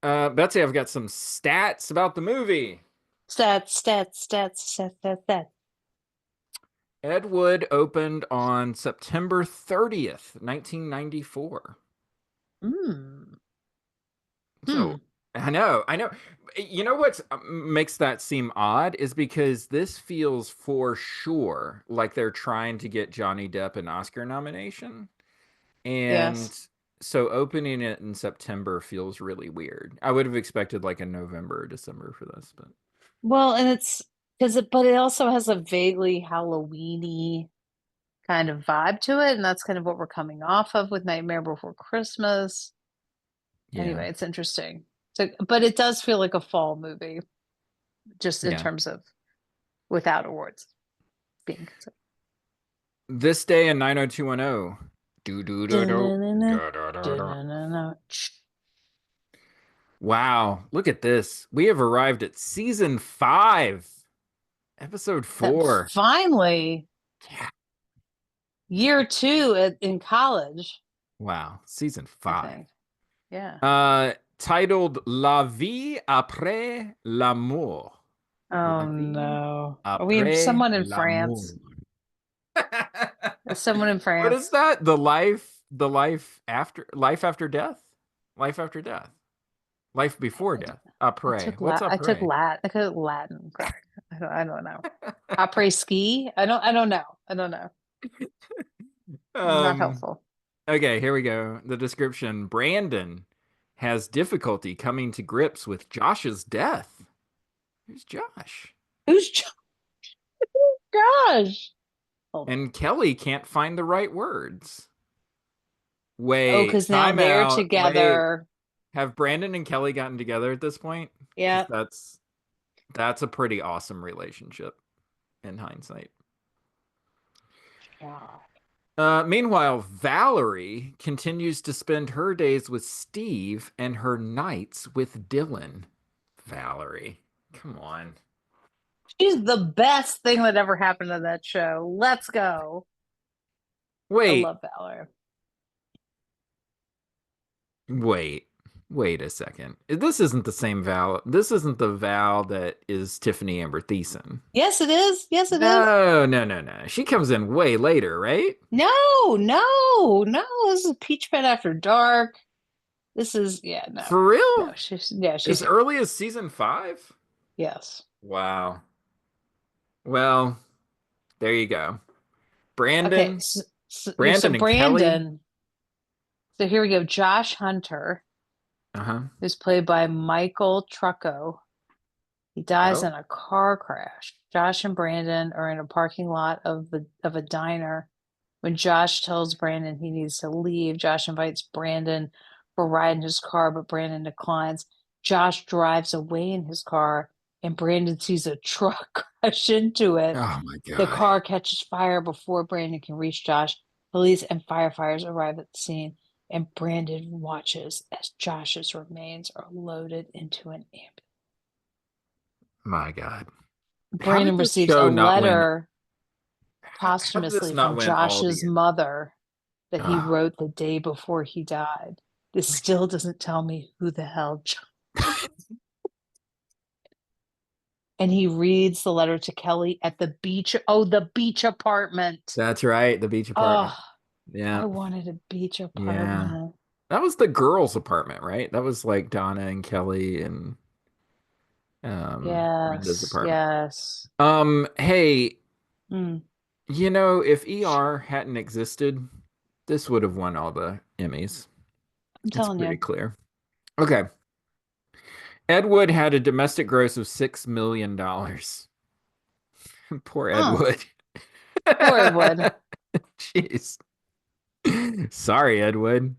Betsy, I've got some stats about the movie. Stats. Ed Wood opened on September 30th, 1994. Mm. So Hmm. I know. You know what makes that seem odd is because this feels for sure like they're trying to get Johnny Depp an Oscar nomination. And Yes. so opening it in September feels really weird. I would have expected like a November or December for this, but Well, and it's but it also has a vaguely Halloweeny kind of vibe to it, and that's kind of what we're coming off of with Nightmare Before Christmas. yeah. Anyway, it's interesting. So, but it does feel like a fall movie, just in Yeah. terms of without awards being considered. This day in 90210. Do do do do. Dun-dun-dun-dun. Da, da, da, da. Dun-dun-dun-dun. Wow, look at this. We have arrived at season 5, episode That 4. finally, Yeah. year two in college, Wow, season I 5. think. Yeah. Titled La vie après l'amour. La Oh vie no. Are we après someone in l'amour. France? Is someone in What is France? that? The life after death? Life after death. Life before death. Après. What's après? I took Latin, Greg. I don't know. Après ski? I don't know. I don't know. Not Um, helpful. okay, here we go. The description. Brandon has difficulty coming to grips with Josh's death. Who's Josh? Who's Josh? Hold on. And Kelly can't find the right words. Oh, Wait, because now time they're out. Wait, together. have Brandon and Kelly gotten together at this point? Because Yeah. that's a pretty awesome relationship in hindsight. God. Meanwhile, Valerie continues to spend her days with Steve and her nights with Dylan. Valerie, come on. She's the best thing that ever happened to that show. Let's go. I Wait, love Valor. wait, wait a second. This isn't the same Val. This isn't the Val that is Tiffany Amber Thiessen. Yes, it is. Yes, it is. No, no, no, no. She comes in way later, right? No. This is Peach Pit After Dark. This is yeah, no. For No, real? she's As here. early as season 5? Yes. Wow. Well, there you go. Okay, Brandon, so Brandon and Kelly. Brandon. So here we go. Josh Hunter, Uh-huh. who's played by Michael Trucco. He dies Oh. in a car crash. Josh and Brandon are in a parking lot of a diner. When Josh tells Brandon he needs to leave, Josh invites Brandon for a ride in his car, but Brandon declines. Josh drives away in his car, and Brandon sees a truck crash into it. Oh my The God. car catches fire before Brandon can reach Josh. Police and firefighters arrive at the scene, and Brandon watches as Josh's remains are loaded into an ambulance. My God. How did Brandon this receives a show not win? letter How did this posthumously not from win all Josh's the? mother that he Oh. wrote the day before he died. This still doesn't tell me who the hell John. And he reads the letter to Kelly at the beach. Oh, the beach apartment. That's right, the beach Oh, apartment. Yeah. I wanted a beach Yeah. apartment. That was the girls' apartment, right? That was like Donna and Kelly and Brenda's Yes, apartment. yes. Hey, Mm, if ER hadn't existed, this would have won all the Emmys. I'm It's telling pretty you. clear. Okay. Ed Wood had a domestic gross of $6 million. Poor Ed Oh, Wood. poor Ed Wood. Jeez. Sorry, Ed Wood.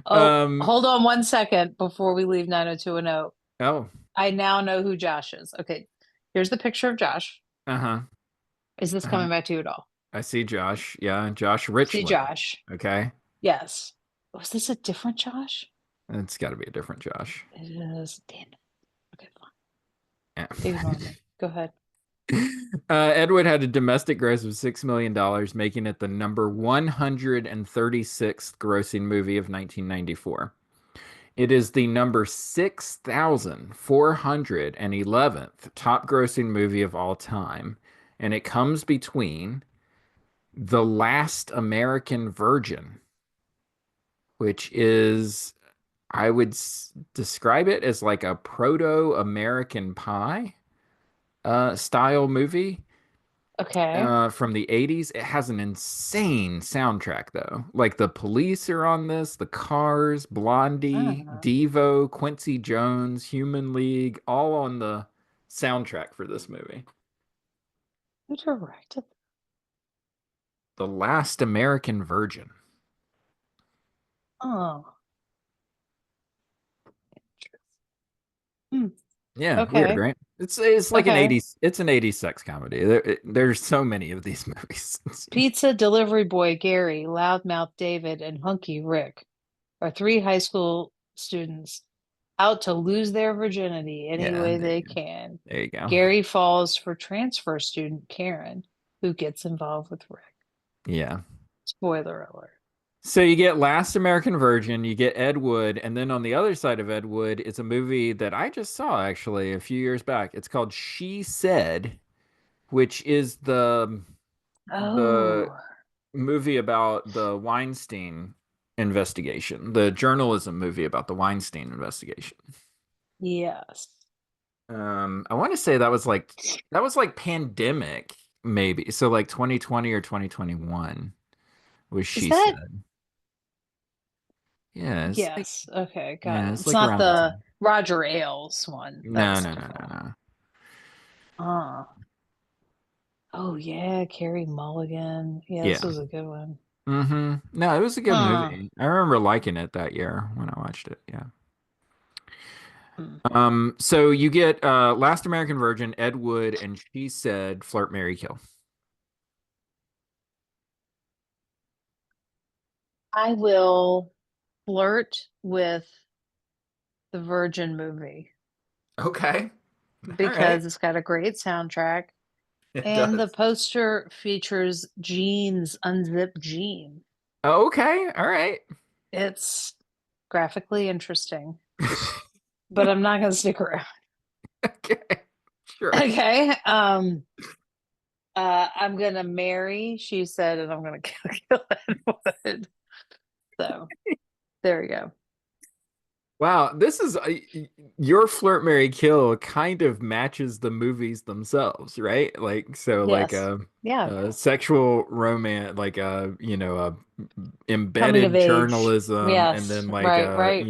Oh, Um, hold on one second before we leave 90210. oh, I now know who Josh is. Okay, here's the picture of Josh. uh-huh. Is this Uh-huh. coming back to you at all? I see Josh. Yeah, Josh See Richland. Josh. Okay. Yes. Was this a different Josh? It's got to be a different Josh. It is. Damn it. Okay, fine. Yeah. Ignore me. Go ahead. Ed Wood had a domestic gross of $6 million, making it the number 136th grossing movie of 1994. It is the number 6,411th top grossing movie of all time. And it comes between The Last American Virgin, which is, I would describe it as like a proto-American Pie style movie Okay. from the 80s. It has an insane soundtrack though. Like the Police are on this, the Cars, Blondie, Oh, Devo, Quincy Jones, Human League, all on the soundtrack for this movie. who directed? The Last American Virgin. Oh, hmm. Yeah, weird, Okay. right? It's like an Okay. 80s, it's an 80s sex comedy. There's so many of these movies. It seems. Pizza delivery boy Gary, loudmouth David, and hunky Rick are three high school students out to lose their virginity any Yeah, way there they you go. can. There you go. Gary falls for transfer student Karen, who gets involved with Rick. Yeah. Spoiler alert. So you get Last American Virgin, you get Ed Wood, and then on the other side of Ed Wood is a movie that I just saw actually a few years back. It's called She Said, which is the Oh, movie about the Weinstein investigation, the journalism movie about the Weinstein investigation. yes. I want to say that was like pandemic maybe. So like 2020 or 2021 was Is She that? Said. Yeah, Yes. Okay, got yeah, it. it's It's like not around that the time. Roger Ailes one. No, That's no, no, no, different. no. Ah. Oh yeah, Carrie Mulligan. Yeah, this Yeah. was a good one. No, it was a good Huh. movie. I remember liking it that year when I watched it. Yeah. Hmm. So you get Last American Virgin, Ed Wood, and She Said Flirt, Marry, Kill. I will flirt with the Virgin movie Okay. All right. because it's got a great soundtrack It and the does. poster features Jean's unzipped jean. Okay. All right. It's graphically interesting, but I'm not going to stick around. Okay. Sure. Okay. I'm going to marry, she said, and I'm going to kill Edward. So there you go. Wow, this is your Flirt, Marry, Kill kind of matches the movies themselves, right? Like so, like Yes. Yeah. a sexual romance, like Coming of embedded age. journalism, and Yes. then like Right. Right.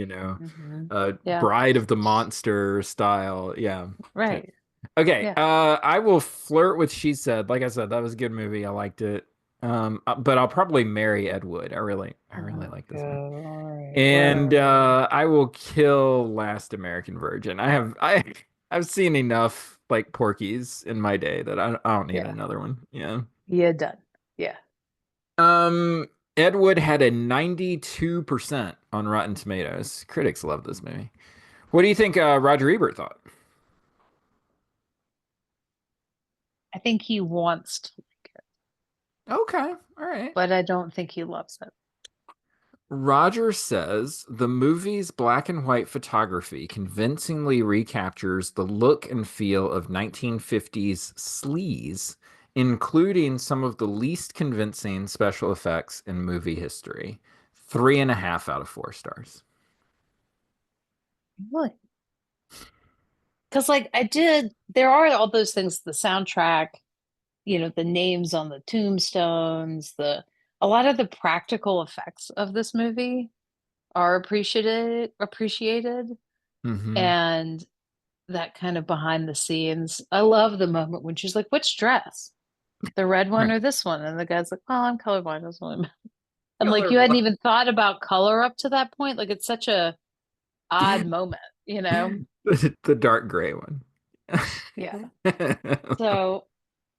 Yeah. Bride of the Monster style. Yeah. Okay. Right. Okay. Yeah. I will flirt with She Said. Like I said, that was a good movie. I liked it. But I'll probably marry Ed Wood. I really Oh, like good. this movie. All right. And Whatever. I will kill Last American Virgin. I've seen enough like Porky's in my day that I don't need Yeah. another one. Yeah. Yeah. Done. Yeah. Um, Ed Wood had a 92% on Rotten Tomatoes. Critics love this movie. What do you think Roger Ebert thought? I think he wants to like it, Okay, all right. but I don't think he loves it. Roger says the movie's black and white photography convincingly recaptures the look and feel of 1950s sleaze, including some of the least convincing special effects in movie history. 3.5 out of 4 stars. Really? Because like there are all those things, the soundtrack, the names on the tombstones, a lot of the practical effects of this movie are appreciated, Hmm. and that kind of behind the scenes. I love the moment when she's like, "Which dress? The red one Right. or this one?" And the guy's like, "Oh, I'm colorblind. That's what I'm." And like you hadn't Colorblind. even thought about color up to that point. Like it's such a odd moment, you know? The dark gray one. Yeah. So,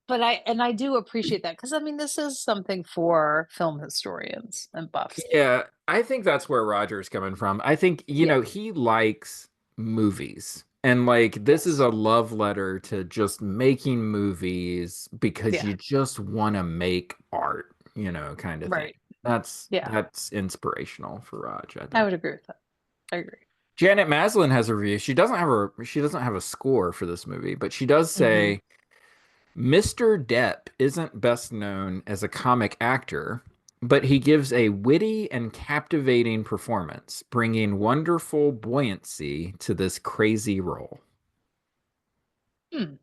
but I do appreciate that because I mean this is something for film historians and buffs. Yeah, I think that's where Roger's coming from. I think, Yeah. he likes movies. And like this is Yes. a love letter to just making movies because Yeah. you just want to make art, kind of thing. Right. That's Yeah. that's inspirational for Raj, I I think. would agree with that. I agree. Janet Maslin has a review. She doesn't have a score for this movie, but she does Hmm. say Mr. Depp isn't best known as a comic actor, but he gives a witty and captivating performance, bringing wonderful buoyancy to this crazy role. Hmm.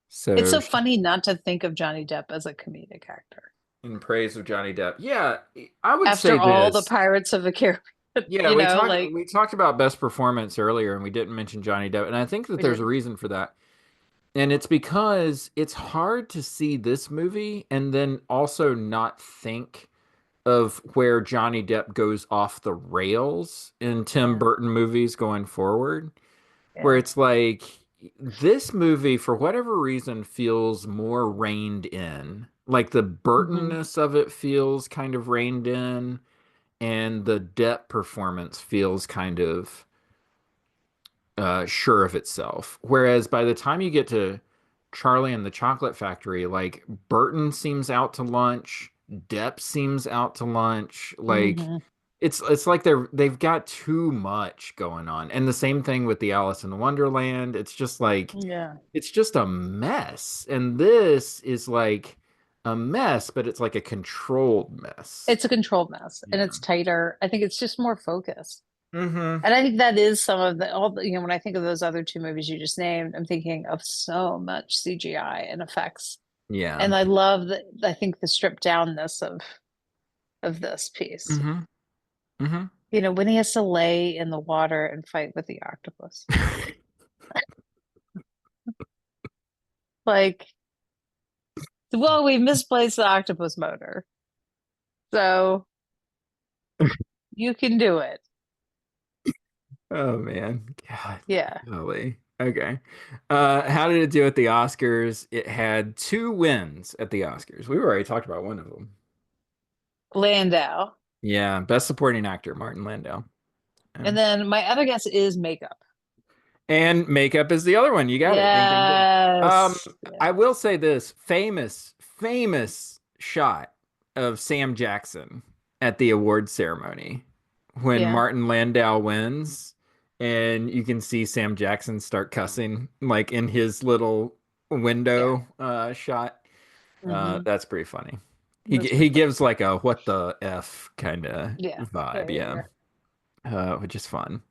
It's So, so funny not to think of Johnny Depp as a comedic actor. in praise of Johnny Depp, yeah, I would say After all the this. Pirates of the Caribbean, Yeah, we talked like we talked about best performance earlier, and we didn't mention Johnny Depp, and I think that we there's a didn't. reason for that. And it's because it's hard to see this movie and then also not think of where Johnny Depp goes off the rails in Tim Yeah, Burton movies going forward, where yeah. it's like this movie, for whatever reason, feels more reined in. Like the Hmm. Burtonness of it feels kind of reined in, and the Depp performance feels kind of sure of itself. Whereas by the time you get to Charlie and the Chocolate Factory, like Burton seems out to lunch, Depp seems out to lunch. Like Hmm. it's like they've got too much going on. And the same thing with the Alice in Wonderland. It's just like Yeah. it's just a mess. And this is like a mess, but it's like a controlled mess. It's a controlled mess and Yeah. it's tighter. I think it's just more focused. Mm-hmm. And I think that is some of the all the, when I think of those other two movies you just named, I'm thinking of so much CGI and effects. Yeah. And I love that I think the stripped downness of this piece. Mm-hmm. Mm-hmm. When he has to lay in the water and fight with the octopus. Like, well, we misplaced the octopus motor. So you can do it. Oh man. God. Yeah. Golly. Okay. How did it do at the Oscars? It had two wins at the Oscars. We already talked about one of them. Landau. Yeah, Best Supporting Actor, Martin Landau. Yeah. And then my other guess is makeup. And makeup is the other one. You got it. Ding, ding, ding. Um, Yes. I Yeah. will say this famous shot of Sam Jackson at the award ceremony when Yeah. Martin Landau wins, and you can see Sam Jackson start cussing like in his little Yeah. window shot. Hmm. That's pretty funny. He That's he pretty funny. gives like a what the F kind of Yeah. Yeah. vibe, Yeah. yeah, Yeah. which is fun.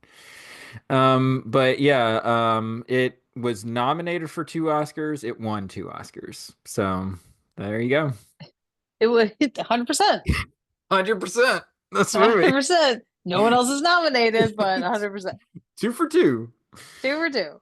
But yeah, it was nominated for two Oscars. It won two Oscars. So there you go. It would 100%. 100%. That's the movie. 100%. No one else is nominated, but 100%. Two for two. Two for two.